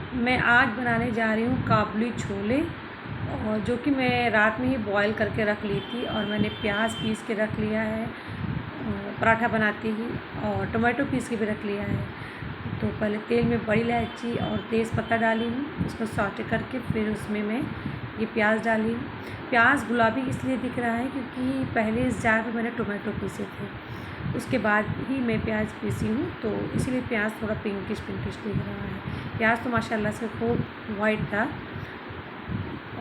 मैं आज बनाने जा रही हूँ काबुली छोले, और जो कि मैं रात में ही बॉयल करके रख ली थी, और मैंने प्याज पीस के रख लिया है पराठा बनाती ही, और टमाटो पीस के भी रख लिया है। तो पहले तेल में बड़ी इलायची और तेज़पत्ता डाली हूँ, उसको सौटे करके फिर उसमें मैं ये प्याज डाली हूँ। प्याज गुलाबी इसलिए दिख रहा है क्योंकि पहले इस जार में मैंने टोमेटो पीसे थे, उसके बाद ही मैं प्याज पीसी हूँ, तो इसीलिए प्याज थोड़ा पिंकिश पिंकिश दिख रहा है। प्याज तो माशाल्लाह से खूब वाइट था,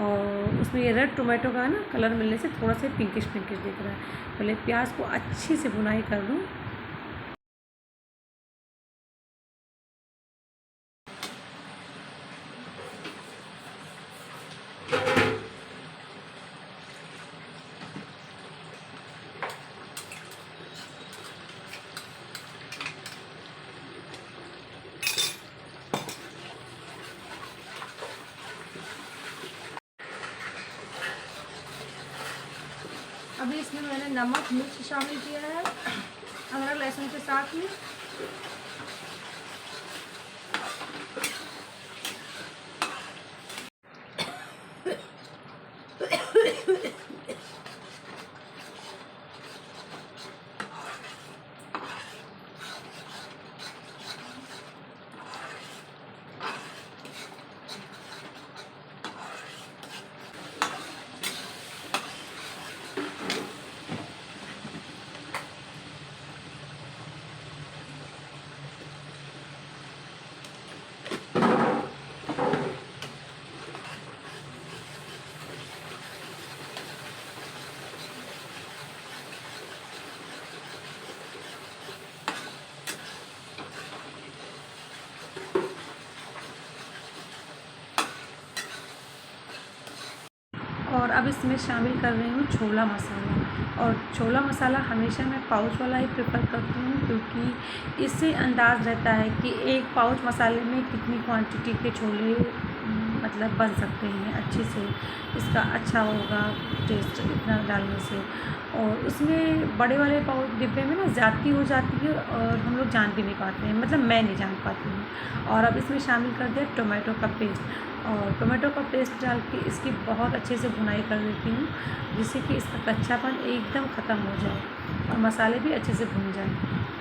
और उसमें ये रेड टोमेटो का ना कलर मिलने से थोड़ा सा पिंकिश पिंकिश दिख रहा है। पहले प्याज को अच्छी से भुनाई कर लूँ। अभी इसमें मैंने नमक मिर्च शामिल किया है, अदरक लहसुन के साथ में। और अब इसमें शामिल कर रही हूँ छोला मसाला। और छोला मसाला हमेशा मैं पाउच वाला ही प्रेफर करती हूँ, क्योंकि इससे अंदाज़ रहता है कि एक पाउच मसाले में कितनी क्वांटिटी के छोले मतलब बन सकते हैं अच्छे से, इसका अच्छा होगा टेस्ट इतना डालने से। और उसमें बड़े वाले पाउच डिब्बे में ना ज़्यादती हो जाती है, और हम लोग जान भी नहीं पाते हैं, मतलब मैं नहीं जान पाती हूँ। और अब इसमें शामिल कर दिया टोमेटो का पेस्ट, और टोमेटो का पेस्ट डाल के इसकी बहुत अच्छे से भुनाई कर देती हूँ, जिससे कि इसका कच्चापन एकदम ख़त्म हो जाए और मसाले भी अच्छे से भुन जाएं।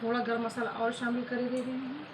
थोड़ा गरम मसाला और शामिल कर दे रही हूँ।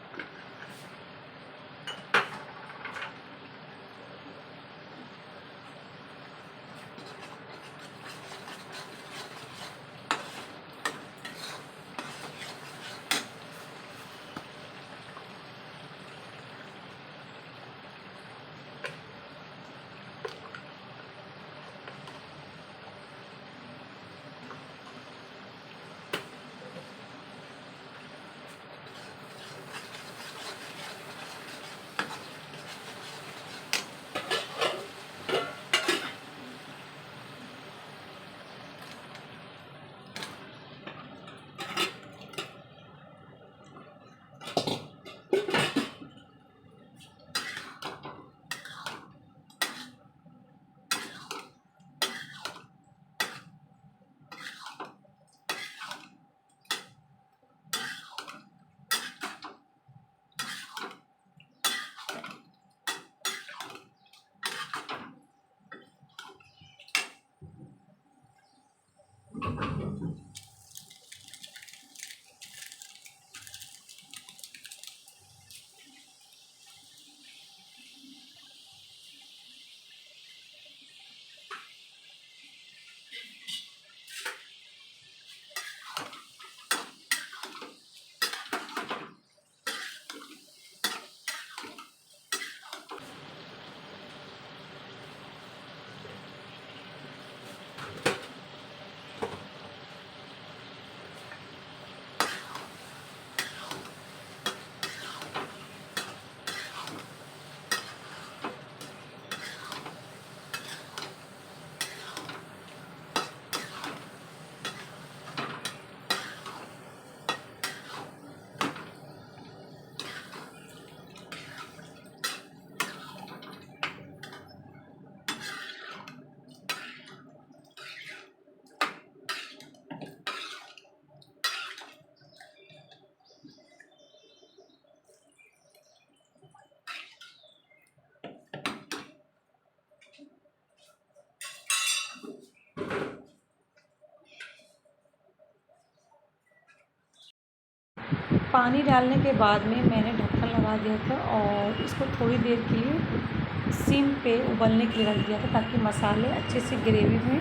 पानी डालने के बाद में मैंने ढक्कन लगा दिया था और इसको थोड़ी देर के लिए सिम पे उबलने के लिए रख दिया था ताकि मसाले अच्छे से ग्रेवी में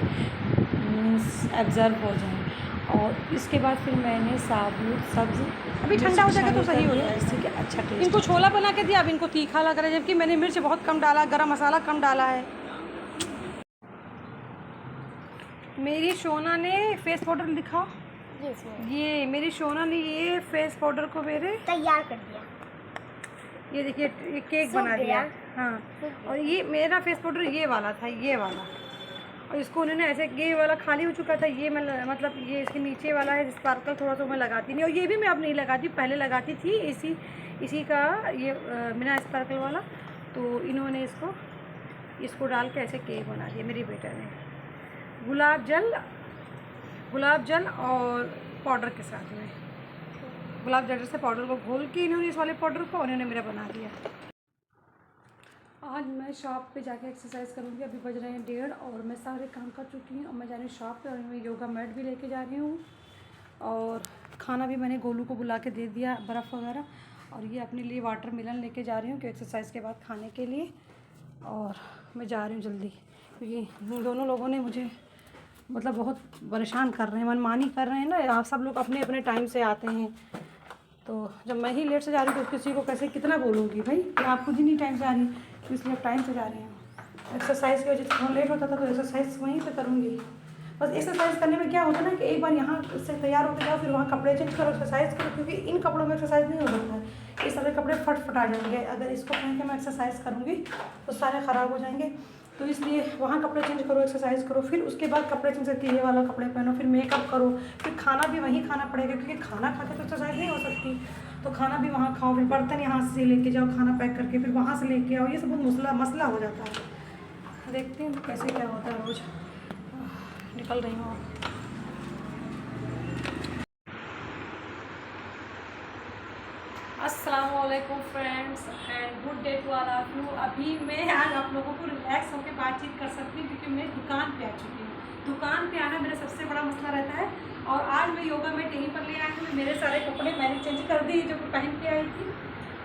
एब्ज़र्व हो जाएं। और इसके बाद फिर मैंने साबुत सब्ज़ अभी ठंडा हो जाएगा तो सही हो जाएगा, इससे क्या अच्छा टेस्ट। इनको छोला बना के दिया, अब इनको तीखा लग रहा है, जबकि मैंने मिर्च बहुत कम डाला, गरम मसाला कम डाला है। मेरी सोना ने फेस पाउडर दिखाओ, ये मेरी सोना ने ये फेस पाउडर को मेरे तैयार कर दिया। ये देखिए ये केक बना दिया। हाँ, और ये मेरा फेस पाउडर ये वाला था, ये वाला, और इसको उन्होंने ऐसे, ये वाला खाली हो चुका था, ये मैं मतलब ये इसके नीचे वाला है स्पार्कल, थोड़ा सा मैं लगाती नहीं, और ये भी मैं अब नहीं लगाती, पहले लगाती थी इसी का ये बिना स्पार्कल वाला। तो इन्होंने इसको डाल के ऐसे केक बना दिया मेरी बेटा ने, गुलाब जल और पाउडर के साथ में, गुलाब जल से पाउडर को घोल के इन्होंने इस वाले पाउडर को उन्होंने मेरा बना दिया। आज मैं शॉप पे जाके एक्सरसाइज करूँगी। अभी बज रहे हैं 1:30 और मैं सारे काम कर चुकी हूँ। और मैं जा रही हूँ शॉप पे और मैं योगा मैट भी लेके जा रही हूँ और खाना भी मैंने गोलू को बुला के दे दिया, बर्फ़ वगैरह। और ये अपने लिए वाटरमेलन लेके जा रही हूँ कि एक्सरसाइज के बाद खाने के लिए। और मैं जा रही हूँ जल्दी क्योंकि इन दोनों लोगों ने मुझे मतलब बहुत परेशान कर रहे हैं, मनमानी कर रहे हैं ना। आप सब लोग अपने अपने टाइम से आते हैं, तो जब मैं ही लेट से जा रही हूँ तो किसी को कैसे कितना बोलूँगी भाई कि आप खुद ही नहीं टाइम से आ रही, तो इसलिए अब टाइम से जा रही हूँ। एक्सरसाइज की वजह से थोड़ा लेट होता था तो एक्सरसाइज वहीं पे करूँगी। बस एक्सरसाइज करने में क्या होता है ना कि एक बार यहाँ से तैयार होकर जाओ, फिर वहाँ कपड़े चेंज करो, एक्सरसाइज करो, क्योंकि इन कपड़ों में एक्सरसाइज नहीं हो सकता है। ये सारे कपड़े फट आ जाएंगे अगर इसको पहन के मैं एक्सरसाइज करूँगी तो सारे ख़राब हो जाएंगे। तो इसलिए वहाँ कपड़े चेंज करो, एक्सरसाइज करो, फिर उसके बाद कपड़े चेंज करके ये वाला कपड़े पहनो, फिर मेकअप करो, फिर खाना भी वहीं खाना पड़ेगा क्योंकि खाना खा के तो एक्सरसाइज नहीं हो सकती। तो खाना भी वहाँ खाओ, फिर बर्तन यहाँ से लेके जाओ, खाना पैक करके फिर वहाँ से लेके आओ, ये सब बहुत मसला हो जाता है। देखते हैं कैसे क्या होता है। रोज़ निकल रही हूँ। अस्सलामुअलैकुम friends and good day to all of you. अभी मैं आज आप लोगों को रिलैक्स होकर बातचीत कर सकती हूँ क्योंकि मैं दुकान पे आ चुकी हूँ। दुकान पे आना मेरा सबसे बड़ा मसला रहता है और आज मैं योगा मैट यहीं पर ले आई हूँ। मेरे सारे कपड़े मैंने चेंज कर दिए जो मैं पहन के आई थी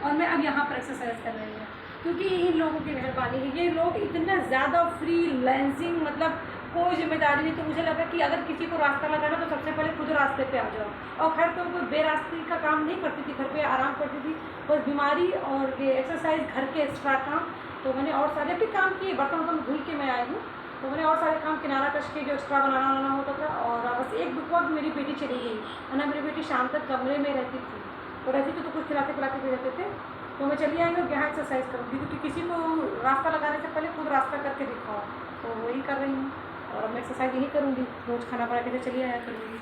और मैं अब यहाँ पर एक्सरसाइज कर रही हूँ क्योंकि इन लोगों की मेहरबानी है। ये लोग इतना ज़्यादा फ्री लैंसिंग, मतलब कोई जिम्मेदारी नहीं। तो मुझे लगा कि अगर किसी को रास्ता लगाना तो सबसे पहले खुद रास्ते पे आ जाओ। और खैर तो कोई बेरास्ती का काम नहीं करती थी, घर पे आराम करती थी, बस बीमारी और ये एक्सरसाइज, घर के एक्स्ट्रा काम। तो मैंने और सारे भी काम किए, बर्तन धुल के मैं आई हूँ तो मैंने और सारे काम किनारा कश के जो एक्स्ट्रा बनाना होता था। और बस एक वक्त मेरी बेटी चली गई, है ना। मेरी बेटी शाम तक कमरे में रहती थी, तो रहती थी तो कुछ खिलाते पिलाते भी रहते थे। तो मैं चली आई हूँ यहाँ एक्सरसाइज करूँगी क्योंकि किसी को रास्ता लगाने से पहले खुद रास्ता करके दिखाओ, तो वही कर रही हूँ। और मैं एक्सरसाइज यही करूँगी, रोज़ खाना बना के चली आया करूँगी।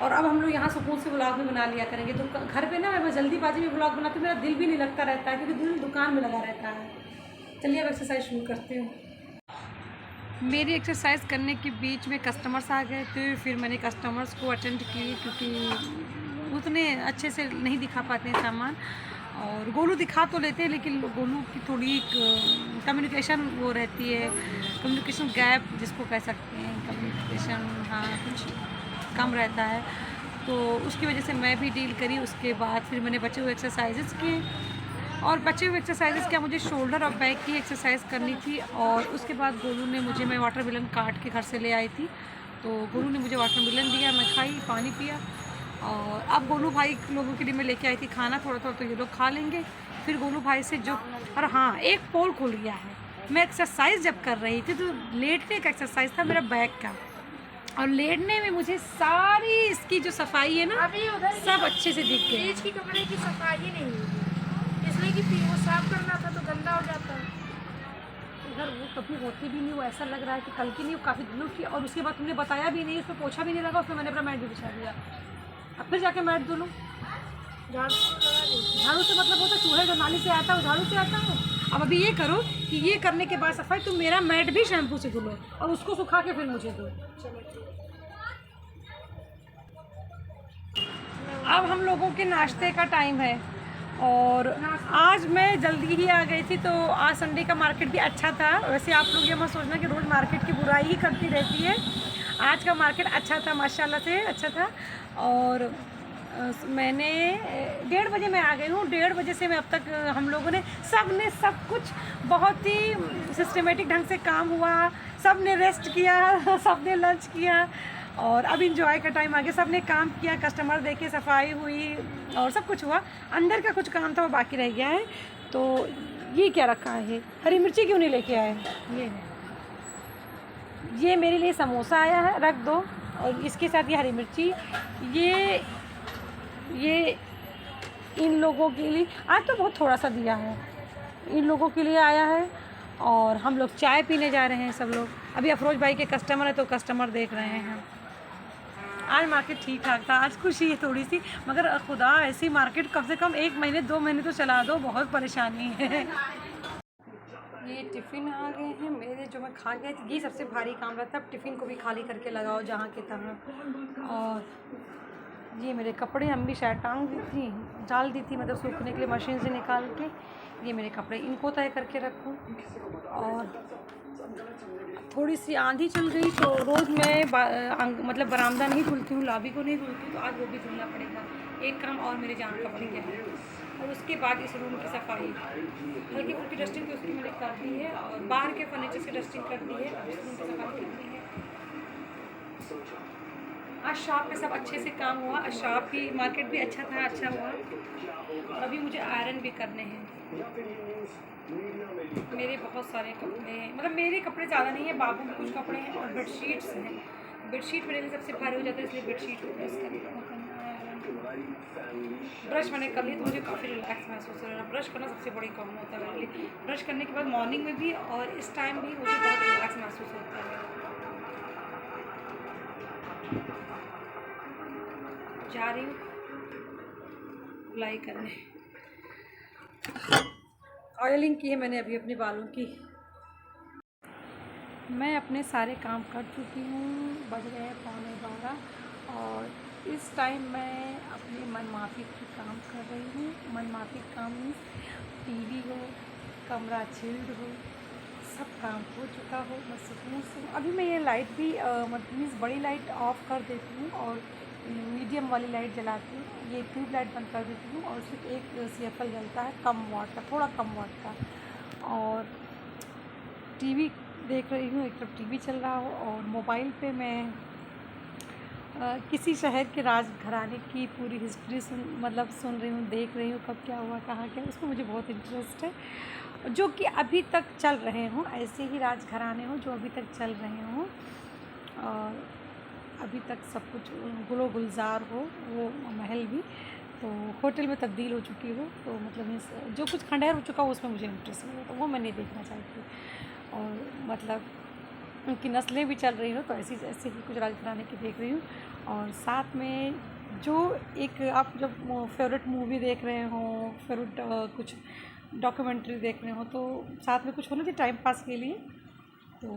और अब हम लोग यहाँ सुकून से ब्लॉग भी बना लिया करेंगे। तो घर पे ना मैं जल्दीबाजी में ब्लॉग बनाती हूँ, मेरा दिल भी नहीं लगता रहता है क्योंकि दिल दुकान में लगा रहता है। चलिए अब एक्सरसाइज शुरू करते हूँ। मेरी एक्सरसाइज करने के बीच में कस्टमर्स आ गए थे, फिर मैंने कस्टमर्स को अटेंड किए क्योंकि उतने अच्छे से नहीं दिखा पाते हैं सामान। और गोलू दिखा तो लेते हैं लेकिन गोलू की थोड़ी कम्युनिकेशन वो रहती है, कम्युनिकेशन गैप जिसको कह सकते हैं, कम्युनिकेशन हाँ कुछ कम रहता है। तो उसकी वजह से मैं भी डील करी। उसके बाद फिर मैंने बचे हुए एक्सरसाइजेस किए और बचे हुए एक्सरसाइजेस क्या, मुझे शोल्डर और बैक की एक्सरसाइज करनी थी। और उसके बाद गोलू ने मुझे, मैं वाटरमेलन काट के घर से ले आई थी, तो गोलू ने मुझे वाटरमेलन दिया, मैं खाई, पानी पिया। और अब गोलू भाई लोगों के लिए मैं लेके आई थी खाना, थोड़ा थोड़ा तो ये लोग खा लेंगे। फिर गोलू भाई से जो, और हाँ एक पोल खुल गया है। मैं एक्सरसाइज जब कर रही थी तो लेटने का एक्सरसाइज था मेरा बैक का, और लेटने में मुझे सारी इसकी जो सफाई है ना अभी उधर सब अच्छे से दिख गई। फ्रिज की कमरे की सफाई ही नहीं हुई, इसलिए कि वो साफ करना था तो गंदा हो जाता है। इधर वो कभी होती भी नहीं, वो ऐसा लग रहा है कि कल की नहीं, वो काफ़ी दिनों की। और उसके बाद तुमने बताया भी नहीं, उसमें पोछा भी नहीं लगा, उसमें मैंने अपना मैट भी बिछा दिया। अब फिर जाके मैट धो लूँ। झाड़ू से मतलब होता चूहे जो नाली से आता है वो झाड़ू से आता है। अब अभी ये करो कि ये करने के बाद सफाई तुम मेरा मैट भी शैम्पू से धुलो और उसको सुखा के फिर मुझे दो। अब हम लोगों के नाश्ते का टाइम है और आज मैं जल्दी ही आ गई थी, तो आज संडे का मार्केट भी अच्छा था। वैसे आप लोग ये मत सोचना कि रोज़ मार्केट की बुराई ही करती रहती है। आज का मार्केट अच्छा था, माशाल्लाह से अच्छा था। और मैंने 1:30 बजे मैं आ गई हूँ। 1:30 बजे से मैं अब तक हम लोगों ने सब कुछ बहुत ही सिस्टमेटिक ढंग से काम हुआ। सब ने रेस्ट किया सब ने लंच किया और अब इंजॉय का टाइम आ गया। सब ने काम किया, कस्टमर देखे, सफाई हुई और सब कुछ हुआ। अंदर का कुछ काम था वो बाकी रह गया है। तो ये क्या रखा है, हरी मिर्ची क्यों नहीं लेके आए? ये मेरे लिए समोसा आया है, रख दो। और इसके साथ ये हरी मिर्ची, ये इन लोगों के लिए आज तो बहुत थोड़ा सा दिया है, इन लोगों के लिए आया है। और हम लोग चाय पीने जा रहे हैं सब लोग। अभी अफरोज भाई के कस्टमर है तो कस्टमर देख रहे हैं। आज मार्केट ठीक ठाक था, आज खुशी है थोड़ी सी, मगर खुदा ऐसी मार्केट कम से कम 1 महीने 2 महीने तो चला दो, बहुत परेशानी है। ये टिफ़िन आ गए हैं मेरे, जो मैं खा गया थी। ये सबसे भारी काम रहता है, अब टिफ़िन को भी खाली करके लगाओ जहाँ के तहाँ। और ये मेरे कपड़े अम्मी शायद डाल दी थी, मतलब सूखने के लिए मशीन से निकाल के। ये मेरे कपड़े, इनको तय करके रखूँ। और थोड़ी सी आंधी चल गई तो रोज़ मैं मतलब बरामदा नहीं धुलती हूँ, लॉबी को नहीं धुलती हूँ, तो आज वो भी धुलना पड़ेगा। एक काम और मेरे जान का बढ़ गया है। और उसके बाद इस रूम की सफाई, हल्की फुल्की डस्टिंग तो उसकी मैंने कर दी है और बाहर के फर्नीचर की डस्टिंग कर दी है। अब इस रूम की सफाई करनी है। आज शॉप में सब अच्छे से काम हुआ, आज शॉप भी, मार्केट भी अच्छा था, अच्छा हुआ। और अभी मुझे आयरन भी करने हैं। मेरे बहुत सारे कपड़े हैं, मतलब मेरे कपड़े ज़्यादा नहीं है, बाबू के कुछ कपड़े हैं और बेडशीट्स हैं। बेडशीट मेरे लिए सबसे भारी हो जाता है, इसलिए बेडशीट को प्रेस करना है। ब्रश मैंने कर ली तो मुझे काफ़ी रिलैक्स महसूस हो रहा है। ब्रश करना सबसे बड़ी काम होता है मेरे लिए। ब्रश करने के बाद मॉर्निंग में भी और इस टाइम भी मुझे बहुत रिलैक्स महसूस होता है। जा रही हूँ धुलाई करने। ऑयलिंग की है मैंने अभी अपने बालों की। मैं अपने सारे काम कर चुकी हूँ, बज रहे हैं 11:15 और इस टाइम मैं अपने मनमाफिक की काम कर रही हूँ। मनमाफिक काम मीन्स टीवी हो, कमरा चिल्ड हो, सब काम हो चुका हो, मैं सुकून से। अभी मैं ये लाइट भी मीन्स बड़ी लाइट ऑफ कर देती हूँ और मीडियम वाली लाइट जलाती हूँ। ये ट्यूब लाइट बंद कर देती हूँ और सिर्फ एक CFL जलता है, कम वाट का, थोड़ा कम वाट का। और टीवी देख रही हूँ, एक तरफ टीवी चल रहा हो और मोबाइल पे मैं किसी शहर के राजघराने की पूरी हिस्ट्री सुन रही हूँ, देख रही हूँ कब क्या हुआ, कहाँ क्या। उसमें मुझे बहुत इंटरेस्ट है, जो कि अभी तक चल रहे हों, ऐसे ही राजघराने हों जो अभी तक चल रहे हों और अभी तक सब कुछ गुलो गुलजार हो, वो महल भी तो होटल में तब्दील हो चुकी हो। तो मतलब जो कुछ खंडहर हो चुका हो उसमें मुझे इंटरेस्ट नहीं है, तो वो मैं नहीं देखना चाहती। और मतलब उनकी नस्लें भी चल रही हो तो ऐसे ही कुछ राजघराने की देख रही हूँ। और साथ में जो एक आप जब फेवरेट मूवी देख रहे हों, फेवरेट कुछ डॉक्यूमेंट्री देख रहे हो तो साथ में कुछ होना चाहिए टाइम पास के लिए। तो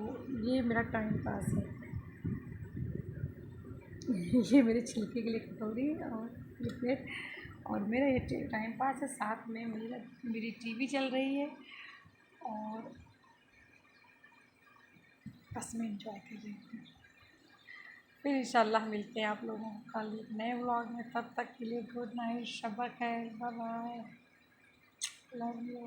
ये मेरा टाइम पास है। ये मेरे छिलके के लिए कटोरी और ये प्लेट और मेरा ये टाइम पास है। साथ में मेरी टीवी चल रही है और बस मैं एंजॉय कर रही हूँ। फिर इंशाल्लाह मिलते हैं आप लोगों को कल एक नए व्लॉग में। तब तक के लिए गुड नाइट, शब खैर, बाय बाय, लव यू।